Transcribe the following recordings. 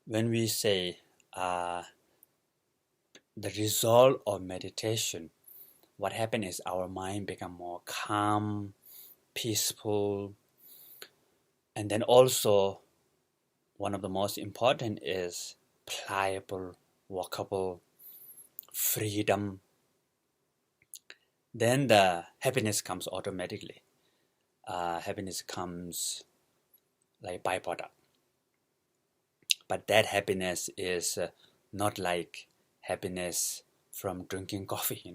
when we say the result of meditation, what happens is our mind become more calm, peaceful, and then also one of the most important is pliable, walkable, freedom. Then the happiness comes automatically. Happiness comes like byproduct. But that happiness is not like happiness from drinking coffee,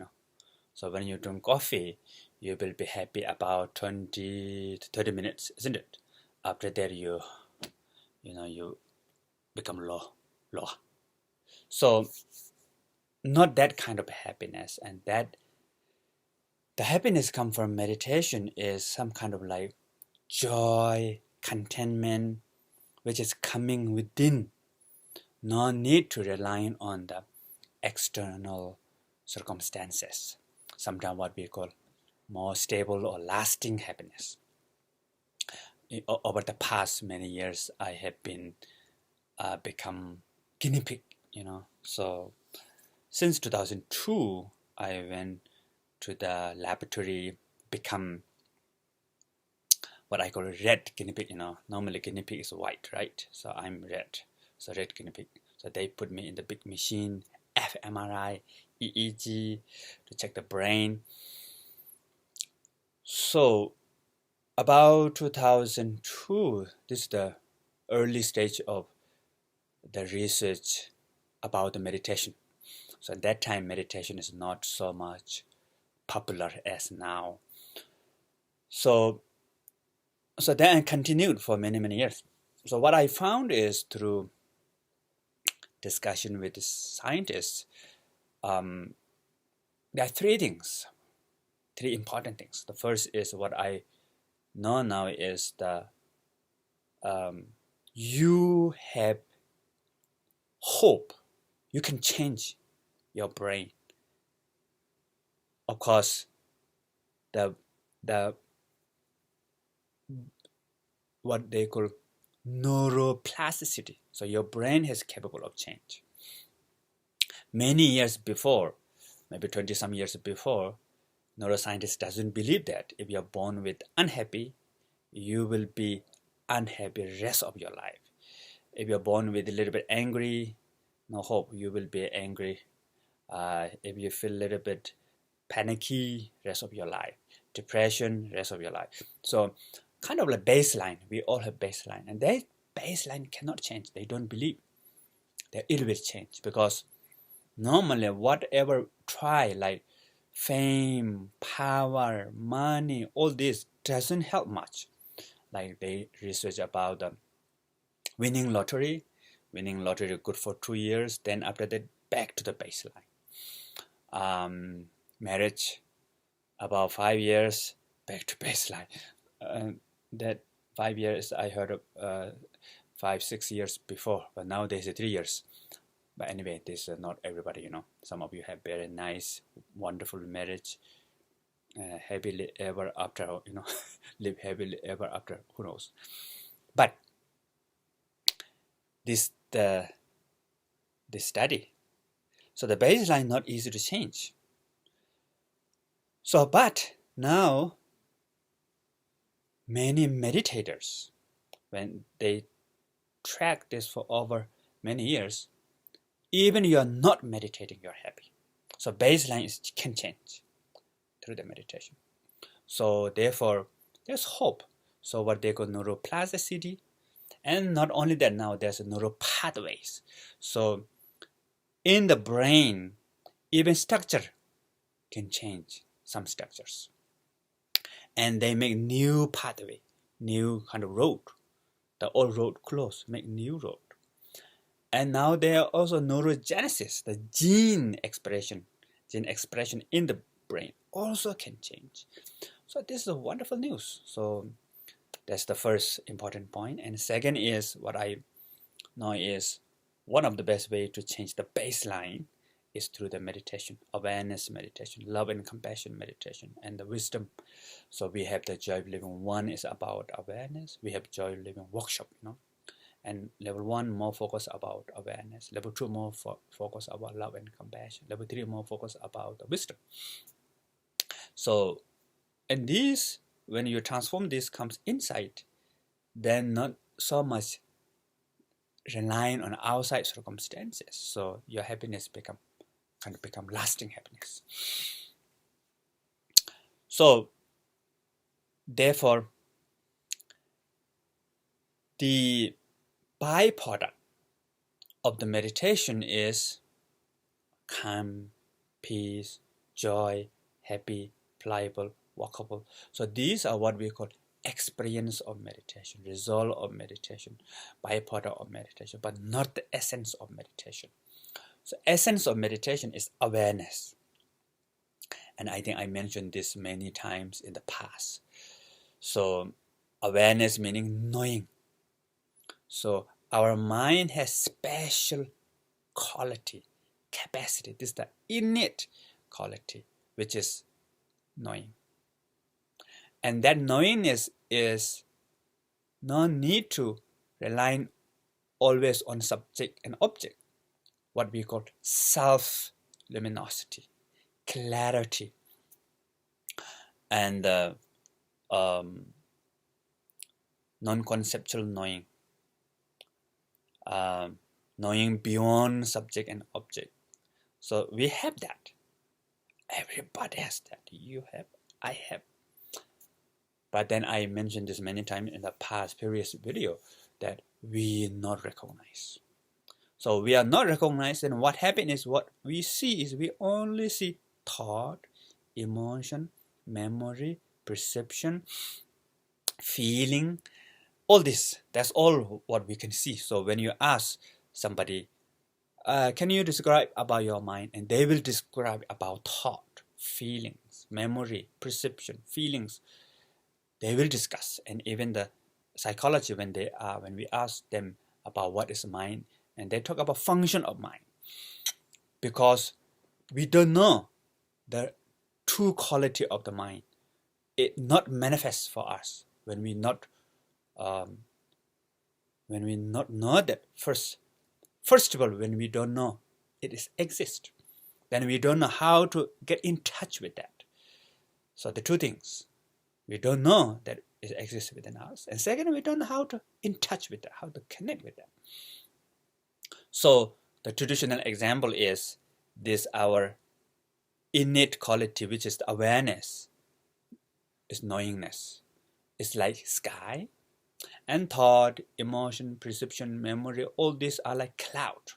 So when you drink coffee, you will be happy about 20 to 30 minutes, isn't it? After that, you become low. So not that kind of happiness, and that the happiness come from meditation is some kind of like joy, contentment, which is coming within. No need to rely on the external circumstances. Sometimes what we call more stable or lasting happiness. Over the past many years, I have been become guinea pig, So since 2002, I went to the laboratory, become what I call a red guinea pig, Normally guinea pig is white, right? So I'm red, so red guinea pig. So they put me in the big machine, fMRI, EEG, to check the brain. So about 2002, this is the early stage of the research about the meditation. So at that time, meditation is not so much popular as now. So then I continued for many, many years. So what I found is through discussion with the scientists, there are three important things. The first is what I know now is the you have hope. You can change your brain. Of course, the what they call neuroplasticity. So your brain is capable of change. Many years before, maybe 20 some years before, neuroscientists doesn't believe that if you're born with unhappy, you will be unhappy rest of your life. If you're born with a little bit angry, no hope, you will be angry. If you feel a little bit panicky, rest of your life. Depression, rest of your life. So kind of like baseline, we all have baseline, and that baseline cannot change. They don't believe that it will change, because normally whatever try, like fame, power, money, all this doesn't help much. Like they research about the winning lottery good for 2 years, then after that back to the baseline. Marriage, about 5 years, back to baseline. That 5 years I heard of 5-6 years before, but nowadays 3 years. But anyway, this is not everybody, Some of you have very nice, wonderful marriage, happily ever after, live happily ever after, who knows. But this study, so the baseline not easy to change. So, but now many meditators, when they track this for over many years, even you are not meditating, you're happy. So baseline can change through the meditation. So therefore, there's hope. So what they call neuroplasticity, and not only that, now there's neural pathways. So in the brain, even structure can change, some structures. And they make new pathway, new kind of road. The old road closed, make new road. And now there are also neurogenesis, the gene expression in the brain also can change. So this is wonderful news. So that's the first important point. And second is, what I know is one of the best way to change the baseline is through the meditation, awareness meditation, love and compassion meditation, and the wisdom. So we have the Joy of Living. One is about awareness. We have Joy of Living workshop, And level 1 more focus about awareness. Level 2 more focus about love and compassion. Level 3 more focus about wisdom. So, and these, when you transform this, comes inside, then not so much relying on outside circumstances. So your happiness become lasting happiness. So therefore, the byproduct of the meditation is calm, peace, joy, happy, pliable, walkable. So these are what we call experience of meditation, result of meditation, byproduct of meditation, but not the essence of meditation. So essence of meditation is awareness. And I think I mentioned this many times in the past. So awareness meaning knowing. So our mind has special quality, capacity. This is the innate quality, which is knowing. And that knowingness is no need to rely always on subject and object, what we call self-luminosity, clarity, and non-conceptual knowing, knowing beyond subject and object. So we have that. Everybody has that. You have, I have. But then I mentioned this many times in the past previous video that we not recognize. So we are not recognized, and what happens is what we see is we only see thought, emotion, memory, perception, feeling, all this. That's all what we can see. So when you ask somebody, can you describe about your mind? And they will describe about thought, feelings, memory, perception, feelings. They will discuss. And even the psychology, when we ask them about what is mind, and they talk about function of mind, because we don't know the true quality of the mind. It not manifests for us when we not know that first of all, when we don't know it exists, then we don't know how to get in touch with that. So the two things, we don't know that it exists within us, and second, we don't know how to in touch with that, how to connect with that. So the traditional example is this: our innate quality, which is the awareness, is knowingness. It's like sky, and thought, emotion, perception, memory, all these are like cloud.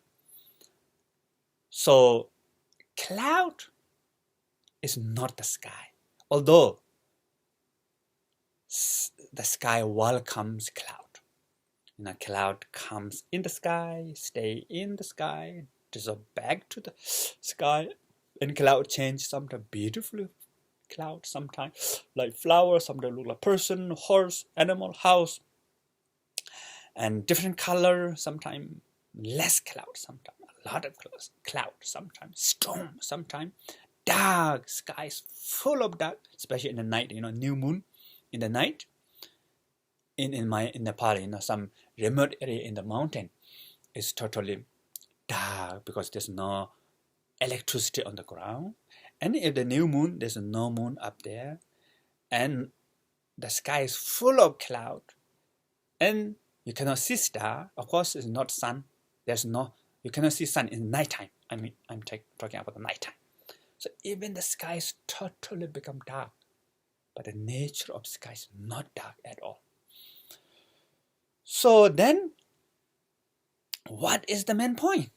So cloud is not the sky, although the sky welcomes cloud. Cloud comes in the sky, stay in the sky, dissolve back to the sky, and cloud change, sometimes beautifully cloud, sometimes like flower, sometimes look like person, horse, animal, house, and different color, sometimes less cloud, sometimes a lot of cloud, sometimes storm, sometimes dark, skies full of dark, especially in the night, new moon in the night. In Nepal, some remote area in the mountain is totally dark because there's no electricity on the ground. And if the new moon, there's no moon up there, and the sky is full of cloud, and you cannot see star. Of course, it's not sun. You cannot see sun in nighttime. I'm talking about the nighttime. So even the skies totally become dark, but the nature of sky is not dark at all. So then, what is the main point?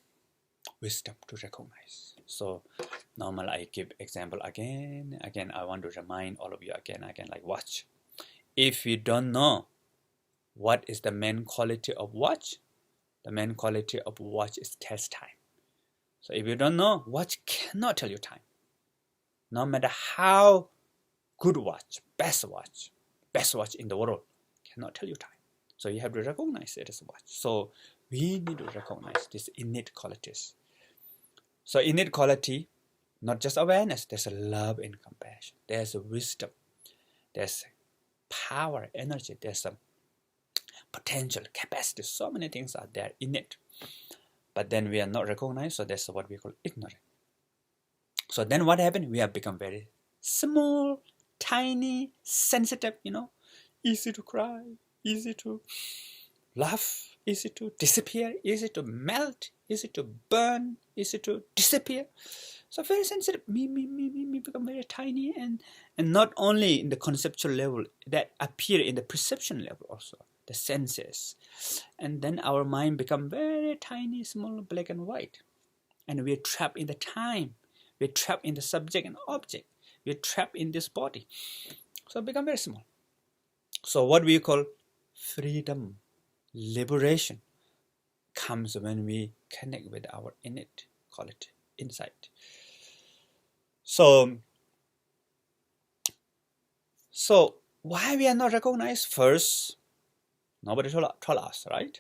Wisdom to recognize. So normally I give example again. I want to remind all of you again, like watch. If you don't know what is the main quality of watch, the main quality of watch is tells time. So if you don't know, watch cannot tell you time. No matter how good watch, best watch in the world, cannot tell you time. So you have to recognize it as a watch. So we need to recognize these innate qualities. So innate quality, not just awareness, there's a love and compassion. There's a wisdom. There's power, energy. There's a potential, capacity, so many things are there in it. But then we are not recognized, so that's what we call ignorant. So then what happened? We have become very small, tiny, sensitive, easy to cry, easy to laugh, easy to disappear, easy to melt, easy to burn, easy to disappear. So very sensitive, me become very tiny, and not only in the conceptual level, that appear in the perception level also, the senses. And then our mind become very tiny, small, black and white. And we're trapped in the time. We're trapped in the subject and object. We're trapped in this body. So become very small. So what we call freedom, liberation, comes when we connect with our innate quality, insight. So why we are not recognized? First, nobody told us, right?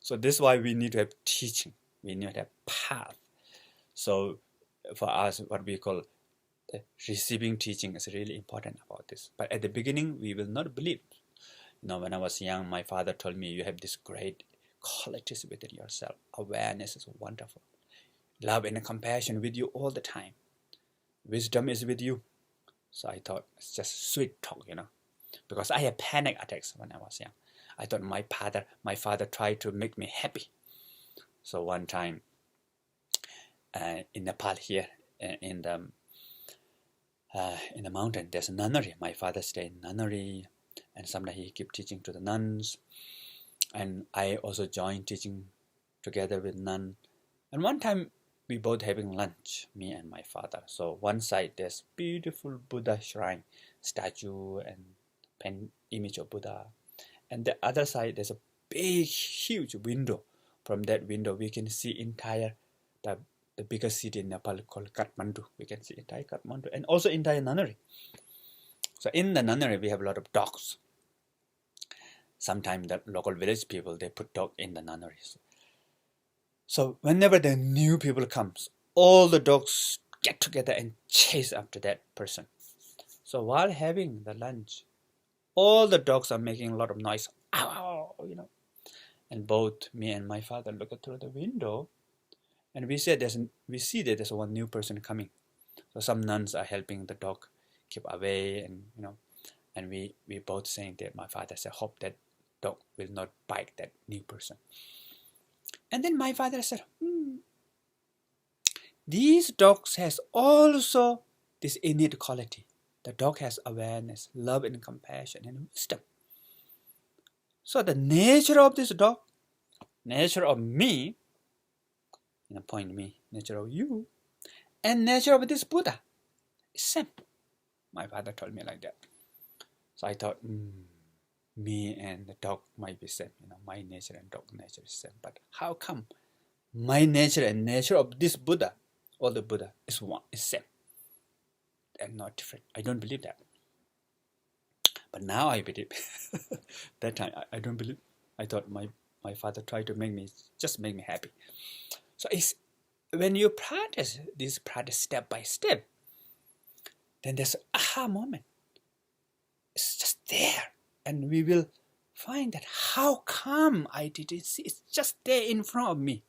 So this is why we need to have teaching. We need to have path. So for us, what we call receiving teaching is really important about this. But at the beginning, we will not believe. When I was young, my father told me, you have this great qualities within yourself. Awareness is wonderful. Love and compassion with you all the time. Wisdom is with you. So I thought it's just sweet talk, because I had panic attacks when I was young. I thought my father tried to make me happy. So one time in Nepal here, in the mountain, there's a nunnery. My father stayed in nunnery, and sometimes he kept teaching to the nuns, and I also joined teaching together with nun. And one time we both having lunch, me and my father. So one side there's beautiful Buddha shrine, statue and image of Buddha, and the other side there's a big, huge window. From that window we can see entire the biggest city in Nepal called Kathmandu. We can see entire Kathmandu and also entire nunnery. So in the nunnery we have a lot of dogs. Sometimes the local village people, they put dog in the nunneries. So whenever the new people comes, all the dogs get together and chase after that person. So while having the lunch, all the dogs are making a lot of noise. Ow, And both me and my father look through the window, and we see that there's one new person coming. So some nuns are helping the dog keep away, and we both saying that my father said, hope that dog will not bite that new person. And then my father said, these dogs has also this innate quality. The dog has awareness, love and compassion and wisdom. So the nature of this dog, nature of me, nature of you, and nature of this Buddha is same. My father told me like that. So I thought, me and the dog might be same. My nature and dog nature is same. But how come my nature and nature of this Buddha, or the Buddha, is same? They're not different. I don't believe that. But now I believe. That time I don't believe. I thought my father tried to make me happy. So it's when you practice step by step, then there's an aha moment. It's just there. And we will find that how come I didn't see? It's just there in front of me.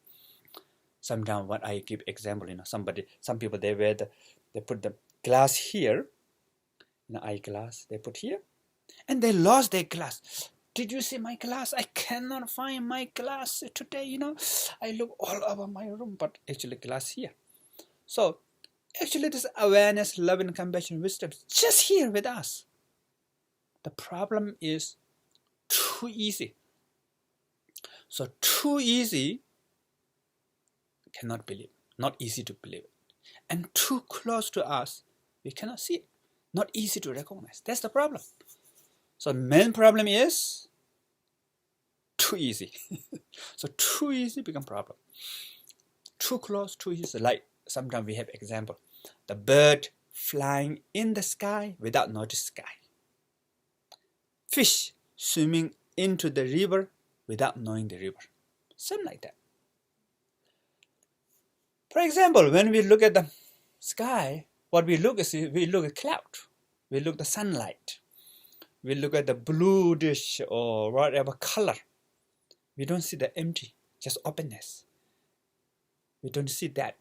Sometimes what I give example, some people they put the glass here, eyeglass they put here, and they lost their glass. Did you see my glass? I cannot find my glass today. I look all over my room, but actually glass here. So actually this awareness, love and compassion, wisdom is just here with us. The problem is too easy. So too easy, cannot believe, not easy to believe. And too close to us, we cannot see it. Not easy to recognize. That's the problem. So main problem is too easy. So too easy become problem. Too close, too easy. Like sometimes we have example. The bird flying in the sky without notice sky. Fish swimming into the river without knowing the river. Same like that. For example, when we look at the sky, what we look at cloud. We look at the sunlight. we look at the blue dish or whatever color, we don't see the empty, just openness. We don't see that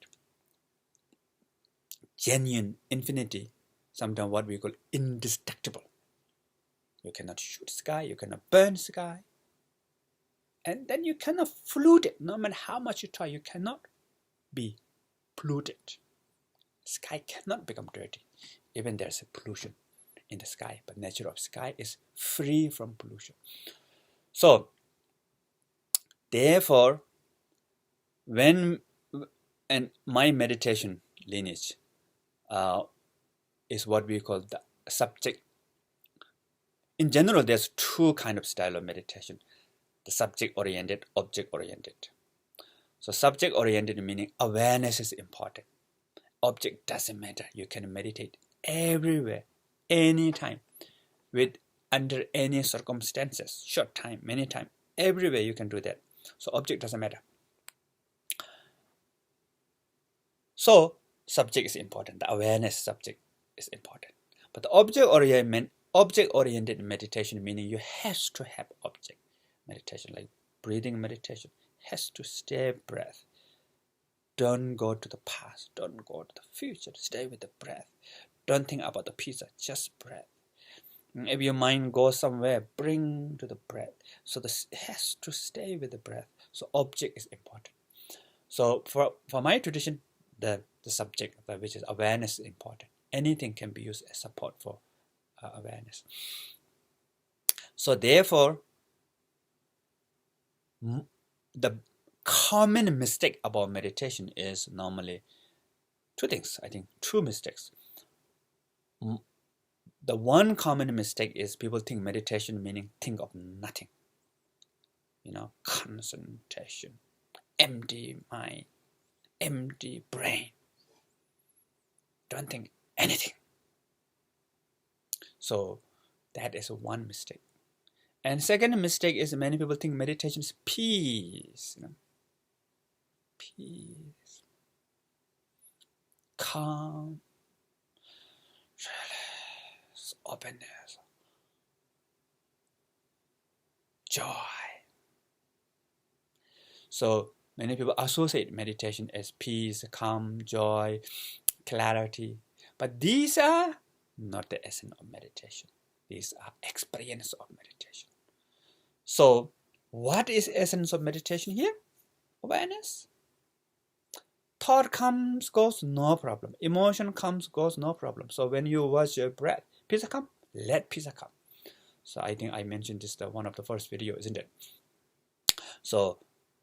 genuine infinity, sometimes what we call indestructible. You cannot shoot sky, you cannot burn sky, and then you cannot flood it. No matter how much you try, you cannot be polluted. Sky cannot become dirty, even there's a pollution in the sky, but nature of sky is free from pollution. So therefore, and my meditation lineage is what we call the subject. In general, there's two kinds of style of meditation: the subject-oriented, object-oriented. So subject-oriented meaning awareness is important. Object doesn't matter. You can meditate everywhere, anytime, under any circumstances, short time, many time, everywhere you can do that. So object doesn't matter. So subject is important. The awareness subject is important. But the object-oriented meditation meaning you have to have object meditation, like breathing meditation, has to stay breath. Don't go to the past, don't go to the future, stay with the breath. Don't think about the pizza, just breath. If your mind goes somewhere, bring to the breath. So this has to stay with the breath. So object is important. So for my tradition, the subject, which is awareness, is important. Anything can be used as support for awareness. So therefore, the common mistake about meditation is normally two things. I think two mistakes. The one common mistake is people think meditation meaning think of nothing. Concentration, empty mind, empty brain. Don't think anything. So that is one mistake. And second mistake is many people think meditation is peace. Peace, calm, relax, openness, joy. So many people associate meditation as peace, calm, joy, clarity. But these are not the essence of meditation. These are experience of meditation. So what is essence of meditation here? Awareness. Thought comes, goes, no problem. Emotion comes, goes, no problem. So when you watch your breath, pizza come, let pizza come. So I think I mentioned this in one of the first videos, isn't it? So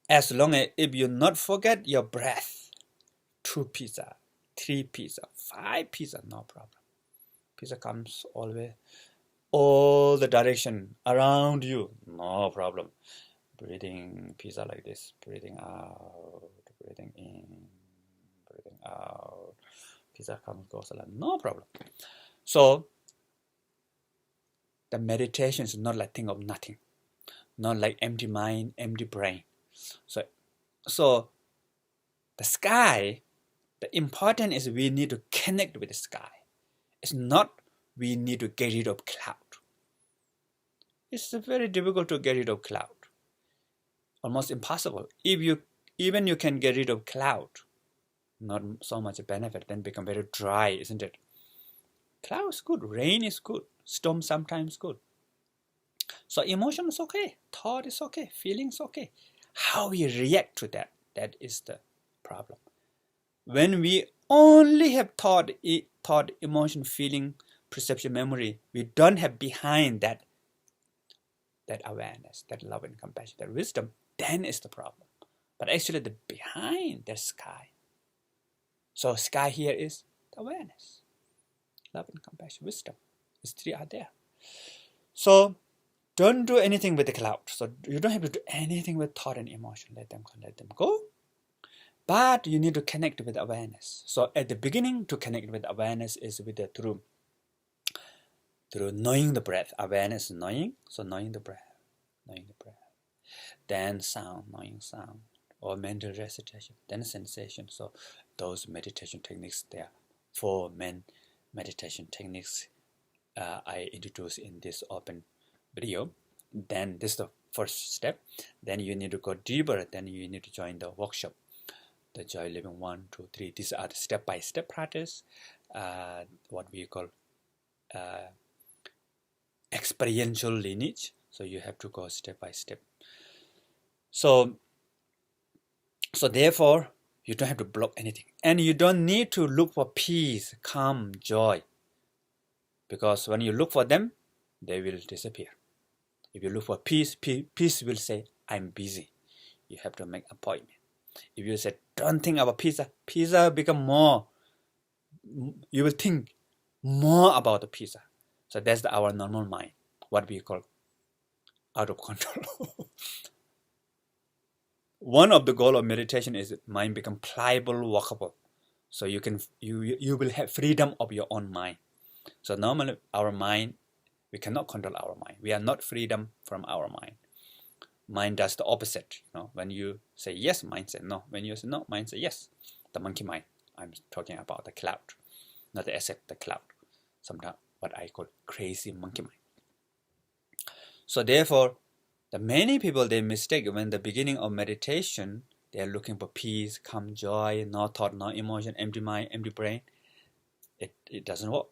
as long as if you not forget your breath, 2 pizza, 3 pizza, 5 pizza, no problem. Pizza comes always, all the direction around you, no problem. Breathing pizza like this, breathing out, breathing in, breathing out. Pizza comes, goes, no problem. So the meditation is not like think of nothing, not like empty mind, empty brain. So the sky, the important is we need to connect with the sky. It's not we need to get rid of cloud. It's very difficult to get rid of cloud. Almost impossible. If you can get rid of cloud, not so much benefit, then become very dry, isn't it? Cloud is good, rain is good, storm sometimes good. So emotion is okay, thought is okay, feeling is okay. How we react to that is the problem. When we only have thought, emotion, feeling, perception, memory, we don't have behind that awareness, that love and compassion, that wisdom, then is the problem. But actually the behind the sky. So sky here is the awareness, love and compassion, wisdom. These 3 are there. So don't do anything with the cloud. So you don't have to do anything with thought and emotion. Let them come, let them go. But you need to connect with awareness. So at the beginning, to connect with awareness is with through knowing the breath. Awareness is knowing, so knowing the breath. Then sound, knowing sound, or mental recitation, then sensation. So those meditation techniques, there are 4 main meditation techniques I introduced in this open video. Then this is the first step. Then you need to go deeper. Then you need to join the workshop, the Joy Living 1, 2, 3. These are the step-by-step practice, what we call experiential lineage. So you have to go step by step. So therefore, you don't have to block anything. And you don't need to look for peace, calm, joy. Because when you look for them, they will disappear. If you look for peace, peace will say, I'm busy. You have to make appointment. If you say, don't think about pizza, pizza become more. You will think more about the pizza. So that's our normal mind, what we call out of control. One of the goal of meditation is that mind become pliable, walkable. So you will have freedom of your own mind. So normally our mind, we cannot control our mind. We are not freedom from our mind. Mind does the opposite. When you say yes, mind says no. When you say no, mind says yes. The monkey mind. I'm talking about the cloud, not the asset, the cloud. Sometimes what I call crazy monkey mind. So therefore, the many people, they mistake when the beginning of meditation, they are looking for peace, calm, joy, no thought, no emotion, empty mind, empty brain. It doesn't work.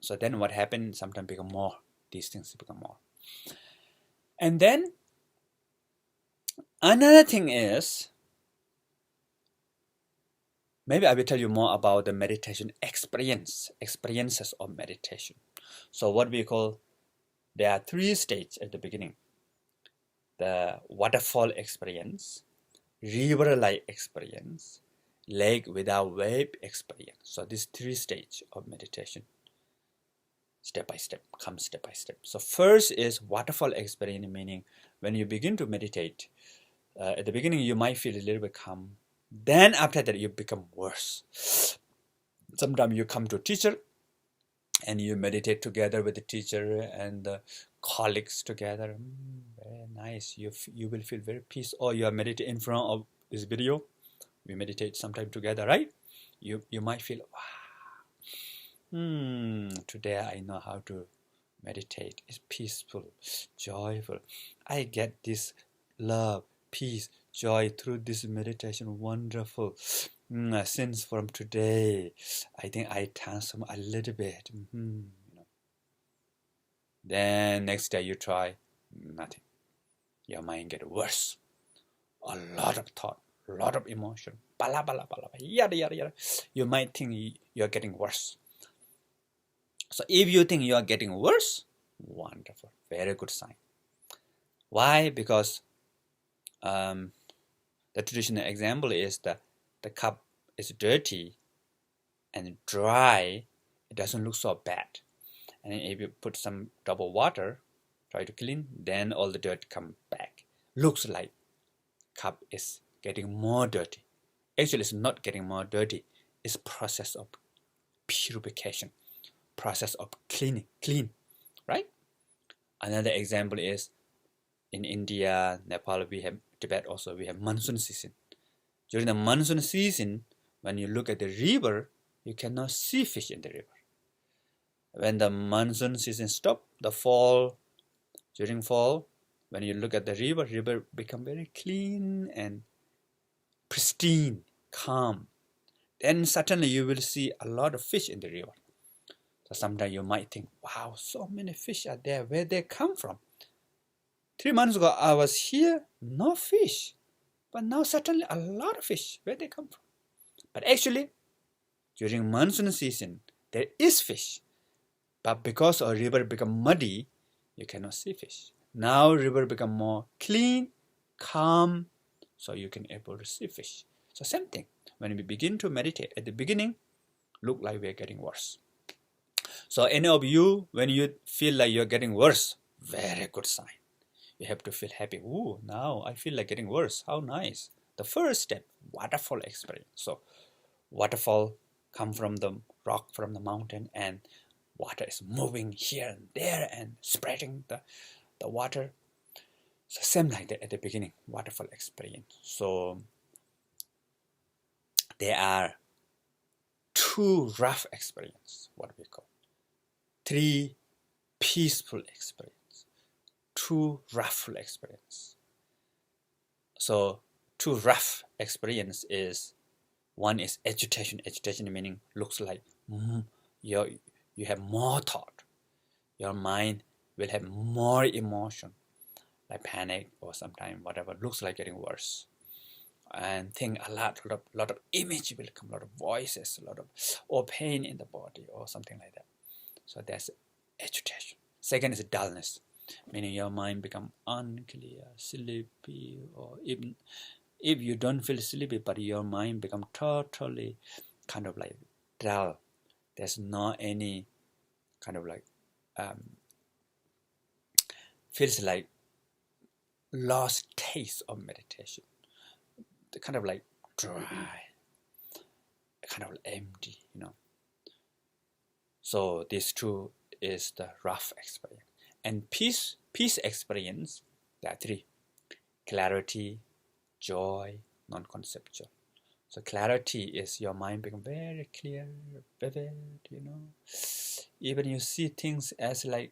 So then what happens? Sometimes become more. These things become more. And then another thing is, maybe I will tell you more about the meditation experiences of meditation. So what we call, there are 3 stages at the beginning. The waterfall experience, river-like experience, lake without wave experience. So these 3 stages of meditation. Step by step, come step by step. So first is waterfall experience, meaning when you begin to meditate, at the beginning you might feel a little bit calm. Then after that you become worse. Sometimes you come to a teacher and you meditate together with the teacher and the colleagues together. Very nice. You will feel very peace. Or you are meditating in front of this video. We meditate sometime together, right? You might feel, wow. Today I know how to meditate. It's peaceful, joyful. I get this love, peace, joy through this meditation. Wonderful. Since from today, I think I transform a little bit. Then next day you try, nothing. Your mind get worse. A lot of thought, a lot of emotion. Bala, bala, bala, yada, yada, yada. You might think you're getting worse. So if you think you are getting worse, wonderful, very good sign. Why? Because the traditional example is the cup is dirty and dry. It doesn't look so bad. And if you put some drop of water, try to clean, then all the dirt come back. Looks like cup is getting more dirty. Actually, it's not getting more dirty. It's process of purification, process of clean, right? Another example is in India, Nepal, we have Tibet also, we have monsoon season. During the monsoon season, when you look at the river, you cannot see fish in the river. When the monsoon season stops, during fall, when you look at the river become very clean and pristine, calm. Then suddenly you will see a lot of fish in the river. So sometimes you might think, wow, so many fish are there. Where they come from? 3 months ago, I was here, no fish. But now suddenly a lot of fish. Where they come from? But actually, during monsoon season, there is fish. But because a river become muddy, you cannot see fish. Now river become more clean, calm, so you can able to see fish. So same thing. When we begin to meditate, at the beginning, look like we are getting worse. So any of you, when you feel like you're getting worse, very good sign. You have to feel happy. Ooh, now I feel like getting worse. How nice. The first step, waterfall experience. So waterfall come from the rock, from the mountain, and water is moving here and there and spreading the water. So same like that at the beginning, waterfall experience. So there are 2 rough experience, what we call. 3 peaceful experience, too rough experience. So too rough experience is, one is agitation. Agitation meaning looks like you have more thought. Your mind will have more emotion, like panic or sometimes whatever, looks like getting worse. And think a lot of image will come, a lot of voices, a lot of or pain in the body or something like that. So that's agitation. Second is dullness, meaning your mind become unclear, sleepy, or even if you don't feel sleepy, but your mind become totally kind of like dull. There's not any kind of like feels like lost taste of meditation. Kind of like dry, kind of empty, So these two is the rough experience. And peace experience, there are three: clarity, joy, non-conceptual. So clarity is your mind become very clear, vivid, Even you see things as like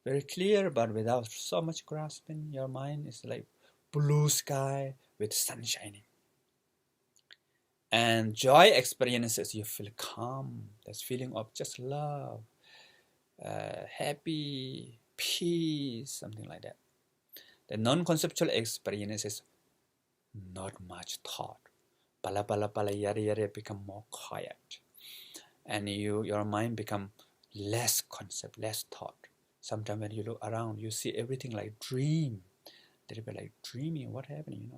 very clear, but without so much grasping. Your mind is like blue sky with sun shining. And joy experiences, you feel calm. There's feeling of just love, happy, peace, something like that. The non-conceptual experience is not much thought. Pala, yada, become more quiet. And your mind become less concept, less thought. Sometimes when you look around, you see everything like dream. A little bit like dreaming, what happened,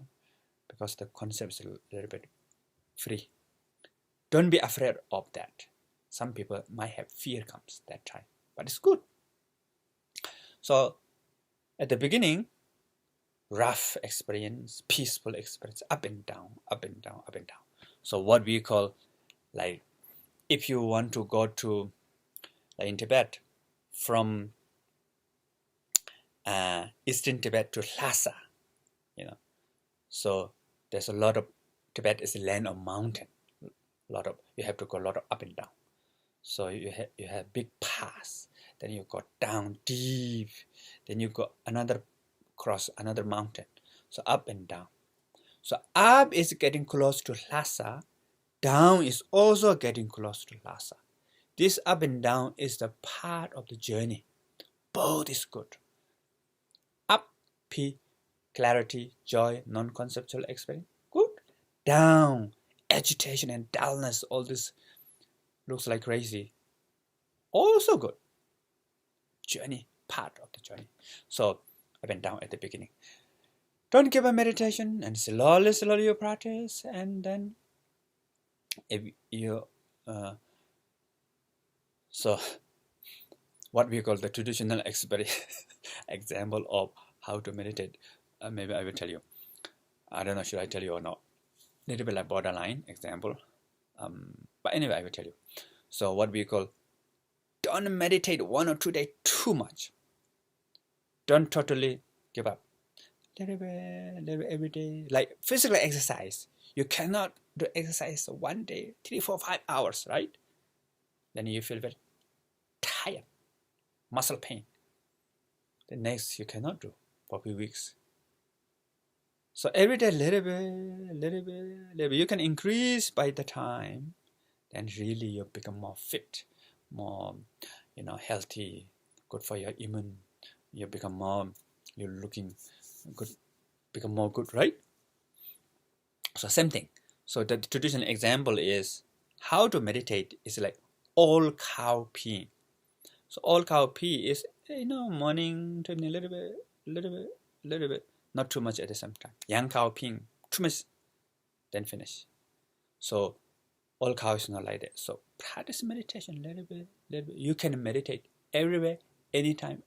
because the concept is a little bit free. Don't be afraid of that. Some people might have fear comes that time, but it's good. So at the beginning, rough experience, peaceful experience, up and down, up and down, up and down. So what we call, like, if you want to go to, like in Tibet, from Eastern Tibet to Lhasa, so there's a lot of, Tibet is a land of mountain. You have to go a lot of up and down. So you have big pass, then you go down deep, then you go cross another mountain. So up and down. So up is getting close to Lhasa, down is also getting close to Lhasa. This up and down is the part of the journey. Both is good. Up, clarity, joy, non-conceptual experience, good. Down, agitation and dullness, all this looks like crazy, also good. Journey, part of the journey. So up and down at the beginning. Don't give a meditation, and slowly you practice, and then if you so what we call the traditional example of how to meditate, maybe I will tell you. I don't know, should I tell you or not? Little bit like borderline example, but anyway, I will tell you. So what we call, don't meditate 1 or 2 days too much. Don't totally give up. Little bit every day, like physical exercise. You cannot do exercise one day, 3, 4, 5 hours, right? Then you feel very tired, muscle pain. The next you cannot do for a few weeks. So every day, little bit. You can increase by the time. Then really you become more fit, more, healthy, good for your immune. You become more, you're looking good, become more good, right? So same thing. So the traditional example is how to meditate is like all cow peeing. So all cow pee is, morning to evening, little bit, not too much at the same time. Young cow peeing, too much, then finish. So all cow is not like that. So practice meditation little bit. You can meditate everywhere, anytime,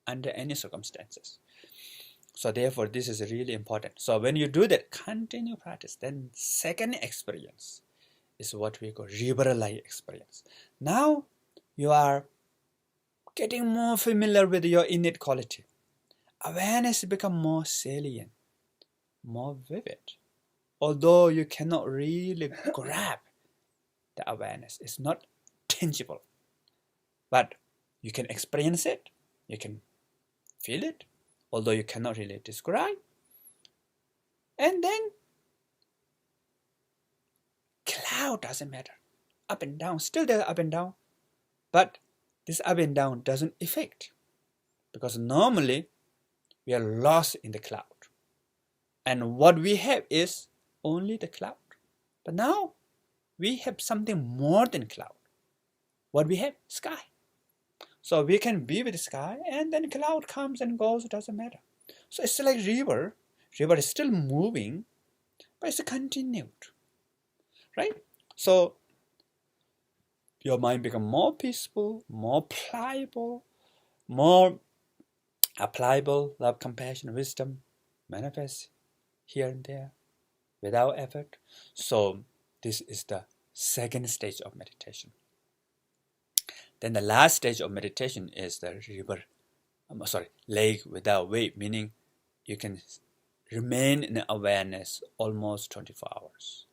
under any circumstances. So therefore, this is really important. So when you do that, continue practice. Then second experience is what we call river-like experience. Now you are getting more familiar with your innate quality. Awareness becomes more salient, more vivid. Although you cannot really grab the awareness, it's not tangible. But You can experience it, you can feel it, although you cannot really describe. And then cloud doesn't matter. Up and down, still there's up and down. But this up and down doesn't affect, because normally we are lost in the cloud. And what we have is only the cloud. But now we have something more than cloud. What we have? Sky. So we can be with the sky, and then cloud comes and goes, it doesn't matter. So it's like river. River is still moving, but it's continued. Right? So your mind becomes more peaceful, more pliable, more applicable. Love, compassion, wisdom manifests here and there without effort. So this is the second stage of meditation. Then the last stage of meditation is the lake without wave, meaning you can remain in awareness almost 24 hours.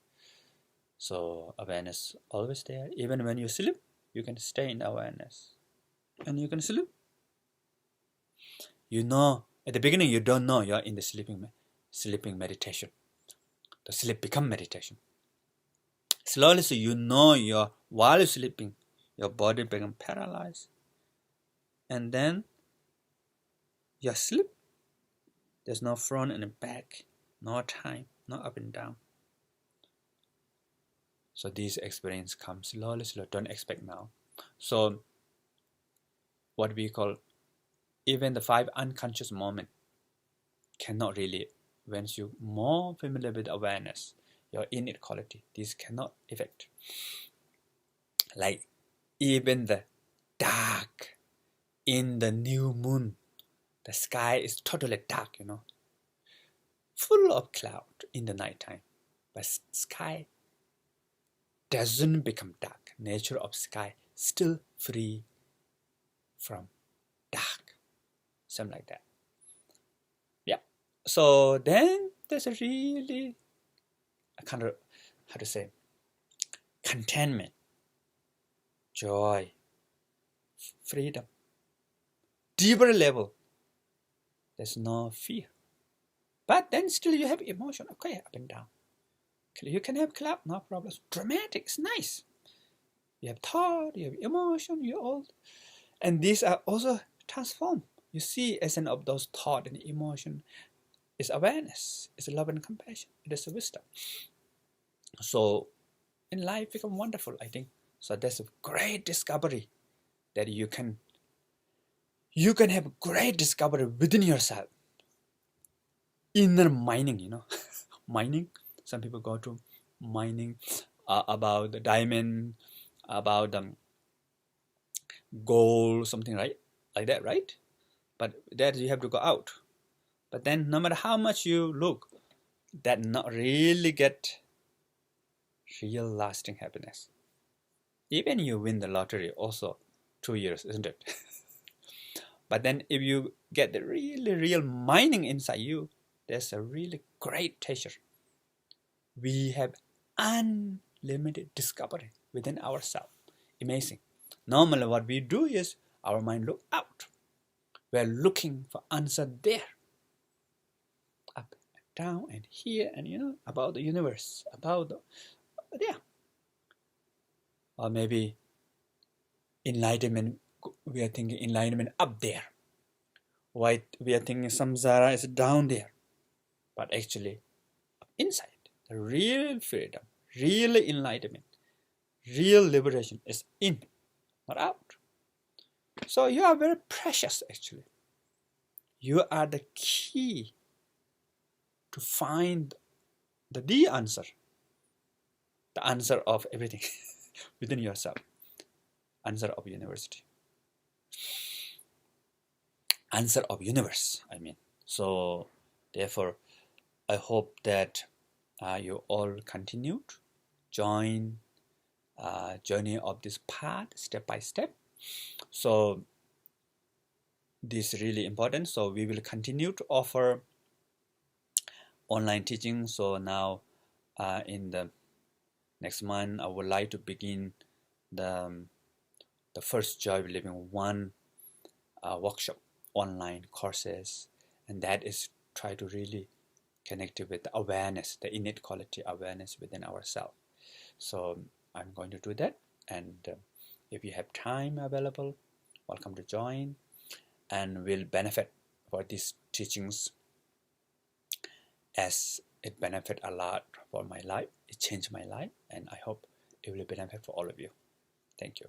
So awareness always there. Even when you sleep, you can stay in awareness. And you can sleep. You know, at the beginning you don't know you're in the sleeping meditation. The sleep become meditation. Slowly, so you know while you're sleeping, your body becomes paralyzed. And then you sleep. There's no front and back, no time, no up and down. So this experience comes slowly. Don't expect now. So what we call even the 5 unconscious moments cannot really, once you're more familiar with awareness, your innate quality, this cannot affect. Like even the dark in the new moon, the sky is totally dark, full of cloud in the nighttime, but sky doesn't become dark. Nature of sky still free from dark, something like that. Yeah. So then there's a really kind of, contentment, joy, freedom, deeper level. There's no fear. But then still you have emotion. Okay, up and down. You can have cloud, no problem. Dramatic, it's nice. You have thought, you have emotion, you all. And these are also transformed. You see, as an of those thought and emotion is awareness, is love and compassion, it is wisdom. So in life become wonderful, I think. So that's a great discovery that you can have great discovery within yourself. Inner mining, mining. Some people go to mining about the diamond, about gold, something like that, right? But that you have to go out. But then no matter how much you look, that not really get real lasting happiness. Even you win the lottery also 2 years, isn't it? But then if you get the really real mining inside you, there's a really great treasure. We have unlimited discovery within ourselves. Amazing. Normally what we do is our mind look out. We're looking for answer there. Up and down and here and about the universe, about there. Or maybe enlightenment, we are thinking enlightenment up there. Why we are thinking samsara is down there. But actually inside, the real freedom, real enlightenment, real liberation is in, not out. So you are very precious actually. You are the key to find the answer. The answer of everything within yourself. Answer of university. Answer of universe, I mean. So therefore, I hope that you all continue to join journey of this path step by step. So this is really important. So we will continue to offer online teaching. So now in the next month, I would like to begin the first joy of living 1 workshop, online courses, and that is try to really connect it with the awareness, the innate quality awareness within ourselves. So I'm going to do that, and if you have time available, welcome to join, and will benefit for these teachings, as it benefit a lot for my life. It changed my life, and I hope it will benefit for all of you. Thank you.